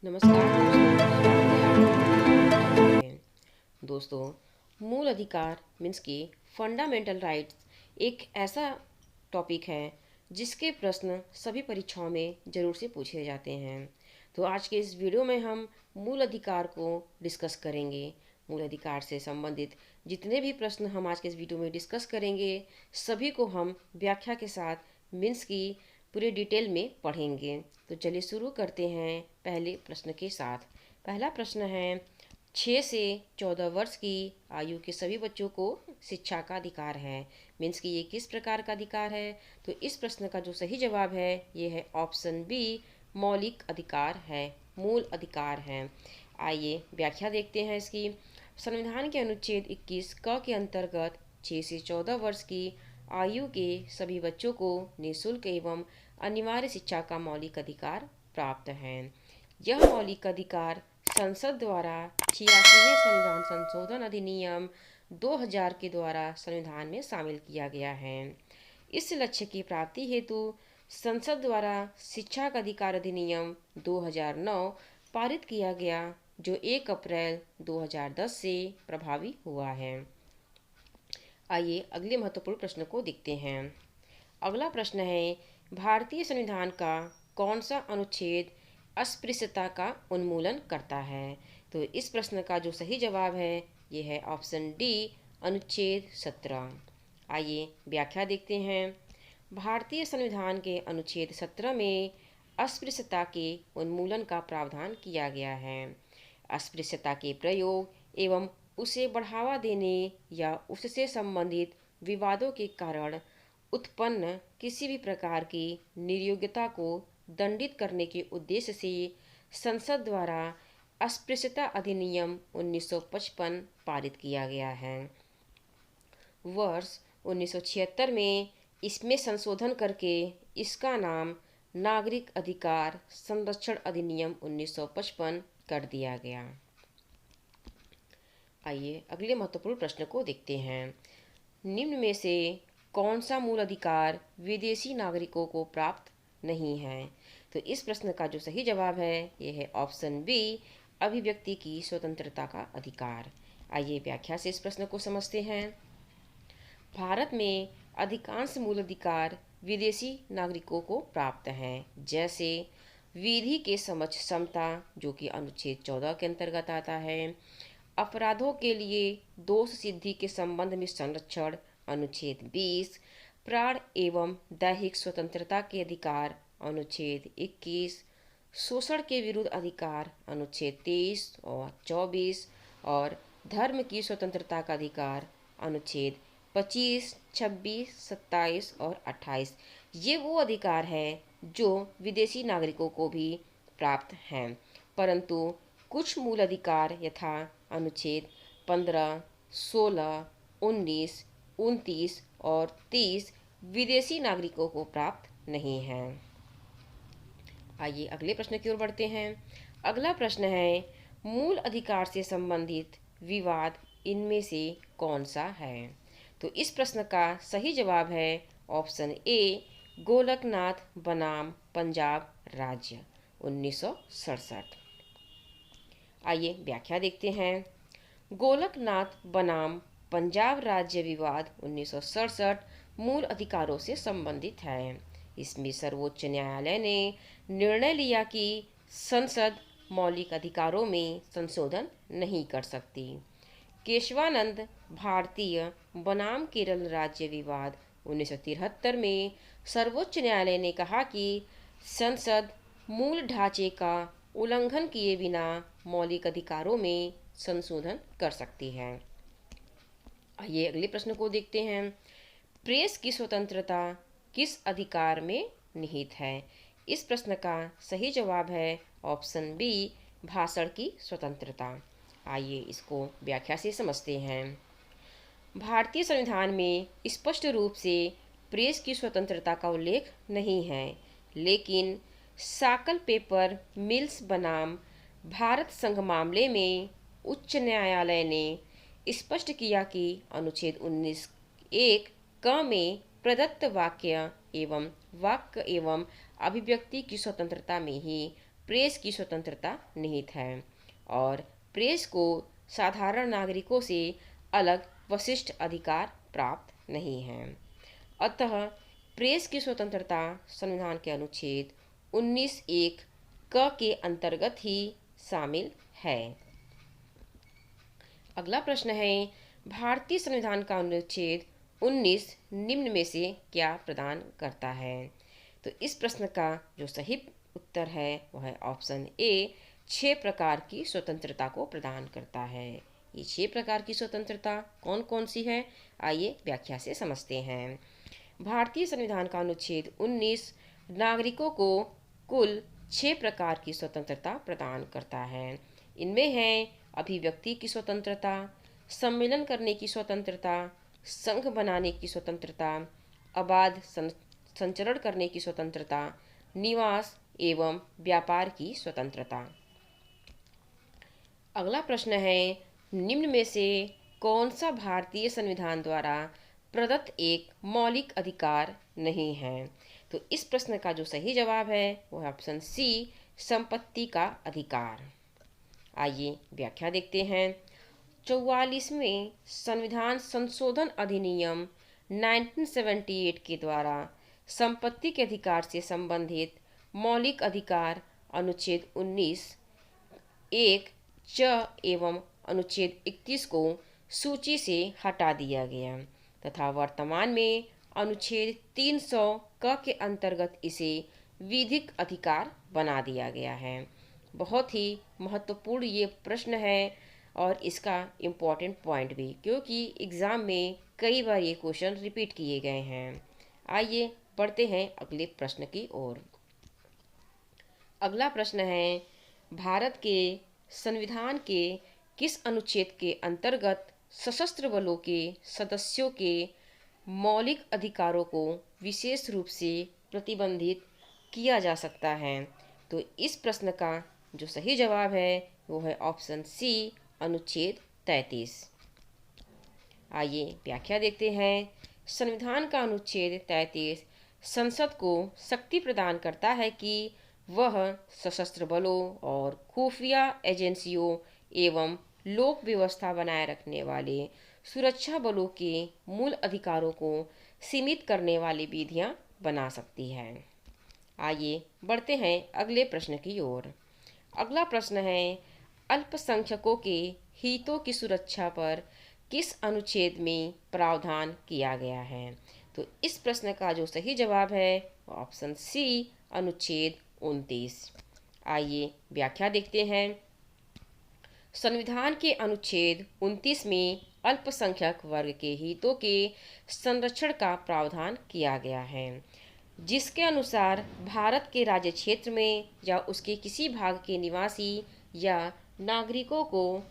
नमस्कार दोस्तों, स्वागत है आपका में। दोस्तों, मूल अधिकार मीन्स की फंडामेंटल राइट्स एक ऐसा टॉपिक है जिसके प्रश्न सभी परीक्षाओं में ज़रूर से पूछे जाते हैं। तो आज के इस वीडियो में हम मूल अधिकार को डिस्कस करेंगे। मूल अधिकार से संबंधित जितने भी प्रश्न हम आज के इस वीडियो में डिस्कस करेंगे, सभी को हम व्याख्या के साथ मीन्स की पूरे डिटेल में पढ़ेंगे। तो चलिए शुरू करते हैं पहले प्रश्न के साथ। पहला प्रश्न है, 6 से 14 वर्ष की आयु के सभी बच्चों को शिक्षा का अधिकार है। मीन्स कि ये किस प्रकार का अधिकार है? तो इस प्रश्न का जो सही जवाब है ये है ऑप्शन बी, मौलिक अधिकार है, मूल अधिकार है। आइए व्याख्या देखते हैं इसकी। संविधान के अनुच्छेद 21 क के अंतर्गत 6 से 14 वर्ष की आयु के सभी बच्चों को निःशुल्क एवं अनिवार्य शिक्षा का मौलिक अधिकार प्राप्त है। यह मौलिक अधिकार संसद द्वारा 86वें संविधान संशोधन अधिनियम 2000 के द्वारा संविधान में शामिल किया गया है। इस लक्ष्य की प्राप्ति हेतु संसद द्वारा शिक्षा का अधिकार अधिनियम 2009 पारित किया गया, जो 1 अप्रैल 2010 से प्रभावी हुआ है। आइए अगले महत्वपूर्ण प्रश्न को देखते हैं। अगला प्रश्न है, भारतीय संविधान का कौन सा अनुच्छेद अस्पृश्यता का उन्मूलन करता है? तो इस प्रश्न का जो सही जवाब है ये है ऑप्शन डी, अनुच्छेद 17। आइए व्याख्या देखते हैं। भारतीय संविधान के अनुच्छेद 17 में अस्पृश्यता के उन्मूलन का प्रावधान किया गया है। अस्पृश्यता के प्रयोग एवं उसे बढ़ावा देने या उससे संबंधित विवादों के कारण उत्पन्न किसी भी प्रकार की निर्योग्यता को दंडित करने के उद्देश्य से संसद द्वारा अस्पृश्यता अधिनियम 1955 पारित किया गया है। वर्ष 1976 में इसमें संशोधन करके इसका नाम नागरिक अधिकार संरक्षण अधिनियम 1955 कर दिया गया। आइए अगले महत्वपूर्ण प्रश्न को देखते हैं। निम्न में से कौन सा मूल अधिकार विदेशी नागरिकों को प्राप्त नहीं है? तो इस प्रश्न का जो सही जवाब है यह है ऑप्शन बी, अभिव्यक्ति की स्वतंत्रता का अधिकार। आइए व्याख्या से इस प्रश्न को समझते हैं। भारत में अधिकांश मूल अधिकार विदेशी नागरिकों को प्राप्त हैं, जैसे विधि के समक्ष समता, जो कि अनुच्छेद 14 के अंतर्गत आता है। अपराधों के लिए दोष सिद्धि के संबंध में संरक्षण, अनुच्छेद 20। प्राण एवं दैहिक स्वतंत्रता के अधिकार, अनुच्छेद 21। शोषण के विरुद्ध अधिकार, अनुच्छेद 23 और 24। और धर्म की स्वतंत्रता का अधिकार, अनुच्छेद 25, 26, 27 और 28। ये वो अधिकार है जो विदेशी नागरिकों को भी प्राप्त हैं, परंतु कुछ मूल अधिकार यथा अनुच्छेद 15, 16, 19, 29 और 30 विदेशी नागरिकों को प्राप्त नहीं हैं। आइए अगले प्रश्न की ओर बढ़ते हैं। अगला प्रश्न है, मूल अधिकार से संबंधित विवाद इनमें से कौन सा है? तो इस प्रश्न का सही जवाब है ऑप्शन ए, गोलकनाथ बनाम पंजाब राज्य 1967। आइए व्याख्या देखते हैं। गोलकनाथ बनाम पंजाब राज्य विवाद 1967 मूल अधिकारों से संबंधित है। इसमें सर्वोच्च न्यायालय ने निर्णय लिया कि संसद मौलिक अधिकारों में संशोधन नहीं कर सकती। केशवानंद भारतीय बनाम केरल राज्य विवाद 1973 में सर्वोच्च न्यायालय ने कहा कि संसद मूल ढांचे का उल्लंघन किए बिना मौलिक अधिकारों में संशोधन कर सकती है। आइए अगले प्रश्न को देखते हैं। प्रेस की स्वतंत्रता किस अधिकार में निहित है? इस प्रश्न का सही जवाब है ऑप्शन बी, भाषण की स्वतंत्रता। आइए इसको व्याख्या से समझते हैं। भारतीय संविधान में स्पष्ट रूप से प्रेस की स्वतंत्रता का उल्लेख नहीं है, लेकिन साकल पेपर मिल्स बनाम भारत संघ मामले में उच्च न्यायालय ने स्पष्ट किया कि अनुच्छेद 19(1) क में प्रदत्त वाक्य एवं अभिव्यक्ति की स्वतंत्रता में ही प्रेस की स्वतंत्रता निहित है और प्रेस को साधारण नागरिकों से अलग विशिष्ट अधिकार प्राप्त नहीं है। अतः प्रेस की स्वतंत्रता संविधान के अनुच्छेद 19(1) क के अंतर्गत ही शामिल है। अगला प्रश्न है, भारतीय संविधान का अनुच्छेद 19 निम्न में से क्या प्रदान करता है? तो इस प्रश्न का जो सही उत्तर है वह है ऑप्शन ए, 6 प्रकार की स्वतंत्रता को प्रदान करता है। ये 6 प्रकार की स्वतंत्रता कौन कौन सी है, आइए व्याख्या से समझते हैं। भारतीय संविधान का अनुच्छेद 19 नागरिकों को कुल 6 प्रकार की स्वतंत्रता प्रदान करता है। इनमें है अभिव्यक्ति की स्वतंत्रता, सम्मेलन करने की स्वतंत्रता, संघ बनाने की स्वतंत्रता, अबाध संचरण करने की स्वतंत्रता, निवास एवं व्यापार की स्वतंत्रता। अगला प्रश्न है, निम्न में से कौन सा भारतीय संविधान द्वारा प्रदत्त एक मौलिक अधिकार नहीं है? तो इस प्रश्न का जो सही जवाब है वह ऑप्शन सी, संपत्ति का अधिकार। आइए व्याख्या देखते हैं। 44वें संविधान संशोधन अधिनियम 1978 के द्वारा संपत्ति के अधिकार से संबंधित मौलिक अधिकार अनुच्छेद 19(1) च एवं अनुच्छेद 31 को सूची से हटा दिया गया तथा वर्तमान में अनुच्छेद 300 क के अंतर्गत इसे विधिक अधिकार बना दिया गया है। बहुत ही महत्वपूर्ण ये प्रश्न है और इसका इम्पोर्टेंट पॉइंट भी, क्योंकि एग्ज़ाम में कई बार ये क्वेश्चन रिपीट किए गए हैं। आइए बढ़ते हैं अगले प्रश्न की ओर। अगला प्रश्न है, भारत के संविधान के किस अनुच्छेद के अंतर्गत सशस्त्र बलों के सदस्यों के मौलिक अधिकारों को विशेष रूप से प्रतिबंधित किया जा सकता है? तो इस प्रश्न का जो सही जवाब है वो है ऑप्शन सी, अनुच्छेद 33। आइए व्याख्या देखते हैं। संविधान का अनुच्छेद 33 संसद को शक्ति प्रदान करता है कि वह सशस्त्र बलों और खुफिया एजेंसियों एवं लोक व्यवस्था बनाए रखने वाले सुरक्षा बलों के मूल अधिकारों को सीमित करने वाली विधियां बना सकती है। आइए बढ़ते हैं अगले प्रश्न की ओर। अगला प्रश्न है, अल्पसंख्यकों के हितों की सुरक्षा पर किस अनुच्छेद में प्रावधान किया गया है? तो इस प्रश्न का जो सही जवाब है ऑप्शन सी, अनुच्छेद 29। आइए व्याख्या देखते हैं। संविधान के अनुच्छेद 29 में अल्पसंख्यक वर्ग के हितों के संरक्षण का प्रावधान किया गया है, जिसके अनुसार भारत के राज्य क्षेत्र में या उसके किसी भाग के निवासी या नागरिकों को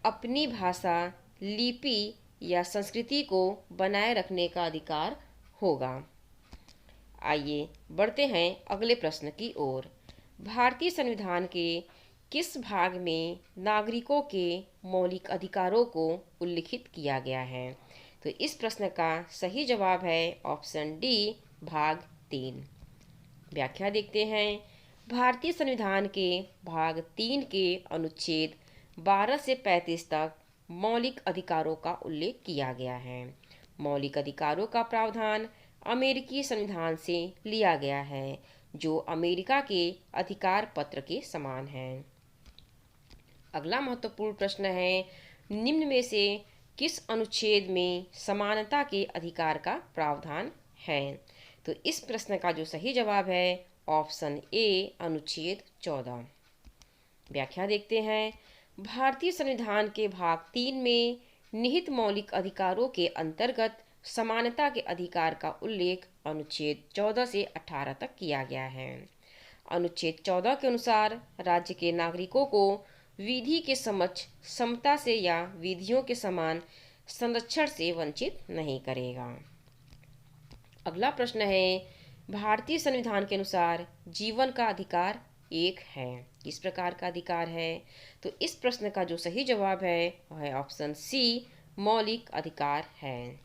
अपनी भाषा, लिपि या संस्कृति को बनाए रखने का अधिकार होगा। आइए बढ़ते हैं अगले प्रश्न की ओर। भारतीय संविधान के किस भाग में नागरिकों के मौलिक अधिकारों को उल्लिखित किया गया है? तो इस प्रश्न का सही जवाब है ऑप्शन डी, भाग 3। व्याख्या देखते हैं। भारतीय संविधान के भाग 3 के अनुच्छेद 12 से 35 तक मौलिक अधिकारों का उल्लेख किया गया है। मौलिक अधिकारों का प्रावधान अमेरिकी संविधान से लिया गया है, जो अमेरिका के अधिकार पत्र के समान है। अगला महत्वपूर्ण प्रश्न है, निम्न में से किस अनुच्छेद में समानता के अधिकार का प्रावधान है? तो इस प्रश्न का जो सही जवाब है ऑप्शन ए, अनुच्छेद 14। व्याख्या देखते हैं। भारतीय संविधान के भाग 3 में निहित मौलिक अधिकारों के अंतर्गत समानता के अधिकार का उल्लेख अनुच्छेद 14 से 18 तक किया गया है। अनुच्छेद 14 के अनुसार राज्य के नागरिकों को विधि के समक्ष समता से या विधियों के समान संरक्षण से वंचित नहीं करेगा। अगला प्रश्न है, भारतीय संविधान के अनुसार जीवन का अधिकार एक है, किस प्रकार का अधिकार है? तो इस प्रश्न का जो सही जवाब है वह है ऑप्शन सी, मौलिक अधिकार है।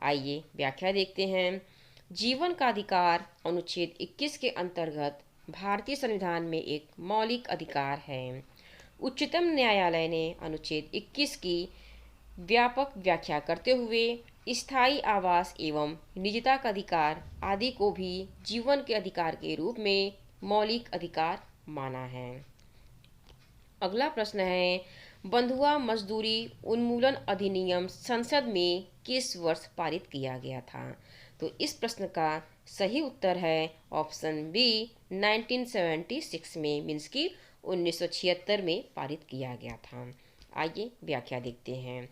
आइए व्याख्या देखते हैं। जीवन का अधिकार अनुच्छेद 21 के अंतर्गत भारतीय संविधान में एक मौलिक अधिकार है। उच्चतम न्यायालय ने अनुच्छेद 21 की व्यापक व्याख्या करते हुए स्थायी आवास एवं निजता का अधिकार आदि को भी जीवन के अधिकार के रूप में मौलिक अधिकार माना है। अगला प्रश्न है, बंधुआ मजदूरी उन्मूलन अधिनियम संसद में किस वर्ष पारित किया गया था? तो इस प्रश्न का सही उत्तर है ऑप्शन बी 1976 में, मीन्स की 1976 में पारित किया गया था। आइए व्याख्या देखते हैं।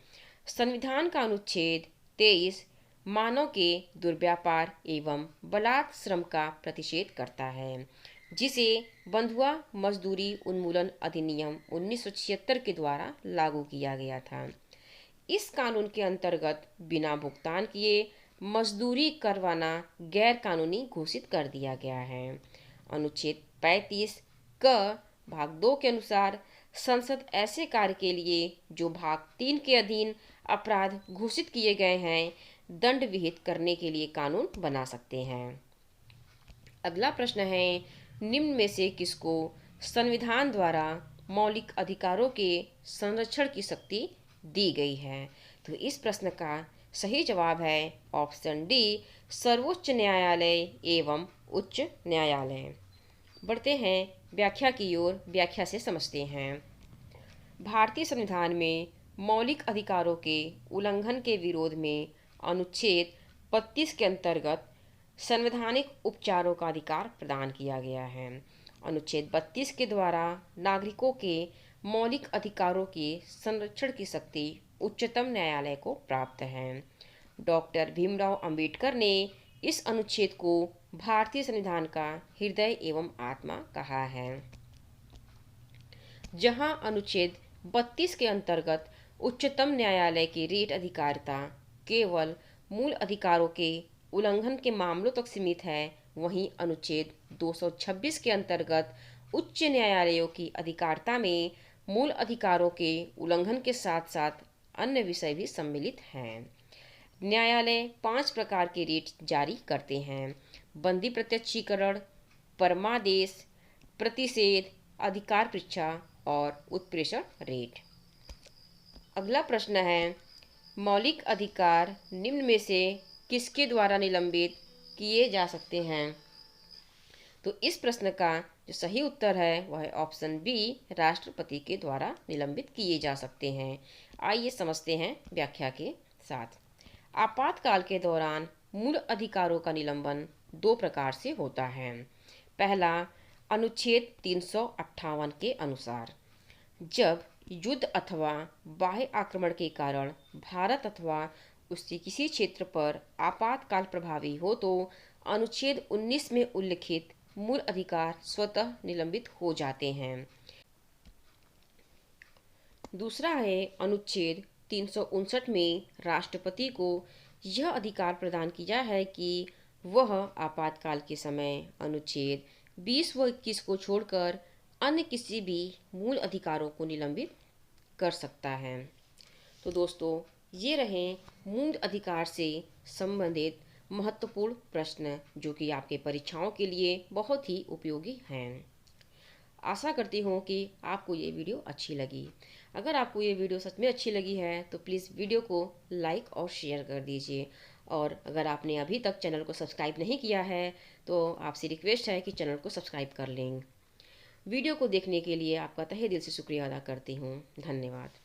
संविधान का अनुच्छेद 23 मानव के दुर्व्यापार एवं बलात् श्रम का प्रतिषेध करता है, जिसे बंधुआ मजदूरी उन्मूलन अधिनियम 1976 के द्वारा लागू किया गया था। इस कानून के अंतर्गत बिना भुगतान किए मजदूरी करवाना गैर कानूनी घोषित कर दिया गया है। अनुच्छेद 35 क भाग 2 के अनुसार संसद ऐसे कार्य के लिए जो भाग 3 के अधीन अपराध घोषित किए गए हैं दंड विहित करने के लिए कानून बना सकते हैं। अगला प्रश्न है, निम्न में से किसको संविधान द्वारा मौलिक अधिकारों के संरक्षण की शक्ति दी गई है? तो इस प्रश्न का सही जवाब है ऑप्शन डी सर्वोच्च न्यायालय एवं उच्च न्यायालय। बढ़ते हैं व्याख्या की ओर, व्याख्या से समझते हैं। भारतीय संविधान में मौलिक अधिकारों के उल्लंघन के विरोध में अनुच्छेद 32 के अंतर्गत संवैधानिक उपचारों का अधिकार प्रदान किया गया है। अनुच्छेद 32 के द्वारा नागरिकों के मौलिक अधिकारों के संरक्षण की शक्ति उच्चतम न्यायालय को प्राप्त है। डॉक्टर भीमराव अंबेडकर ने इस अनुच्छेद को भारतीय संविधान का हृदय एवं आत्मा कहा है। जहां अनुच्छेद 32 के अंतर्गत उच्चतम न्यायालय की रेट अधिकारिता केवल मूल अधिकारों के उल्लंघन के मामलों तक सीमित है, वहीं अनुच्छेद 226 के अंतर्गत उच्च न्यायालयों की अधिकारिता में मूल अधिकारों के उल्लंघन के साथ साथ अन्य विषय भी सम्मिलित हैं। न्यायालय 5 प्रकार के रेट जारी करते हैं: बंदी प्रत्यक्षीकरण, परमादेश, प्रतिषेध, अधिकार परीक्षा और उत्प्रेषण रेट। अगला प्रश्न है, मौलिक अधिकार निम्न में से किसके द्वारा निलंबित किए जा सकते हैं? तो इस प्रश्न का जो सही उत्तर है वह है ऑप्शन बी राष्ट्रपति के द्वारा निलंबित किए जा सकते हैं। आइए समझते हैं व्याख्या के साथ। आपातकाल के दौरान मूल अधिकारों का निलंबन 2 प्रकार से होता है। पहला, अनुच्छेद 358 के अनुसार, जब युद्ध अथवा बाह्य आक्रमण के कारण भारत अथवा उसके किसी क्षेत्र पर आपातकाल प्रभावी हो तो अनुच्छेद 19 में उल्लिखित मूल अधिकार स्वतः निलंबित हो जाते हैं। दूसरा है, अनुच्छेद 359 में राष्ट्रपति को यह अधिकार प्रदान किया है कि वह आपातकाल के समय अनुच्छेद 20 व 21 को छोड़कर अन्य किसी भी मूल अधिकारों को निलंबित कर सकता है। तो दोस्तों, ये रहे मूल अधिकार से संबंधित महत्वपूर्ण प्रश्न जो कि आपके परीक्षाओं के लिए बहुत ही उपयोगी हैं। आशा करती हूँ कि आपको ये वीडियो अच्छी लगी। अगर आपको ये वीडियो सच में अच्छी लगी है तो प्लीज़ वीडियो को लाइक और शेयर कर दीजिए। और अगर आपने अभी तक चैनल को सब्सक्राइब नहीं किया है तो आपसे रिक्वेस्ट है कि चैनल को सब्सक्राइब कर लें। वीडियो को देखने के लिए आपका तहे दिल से शुक्रिया अदा करती हूँ। धन्यवाद।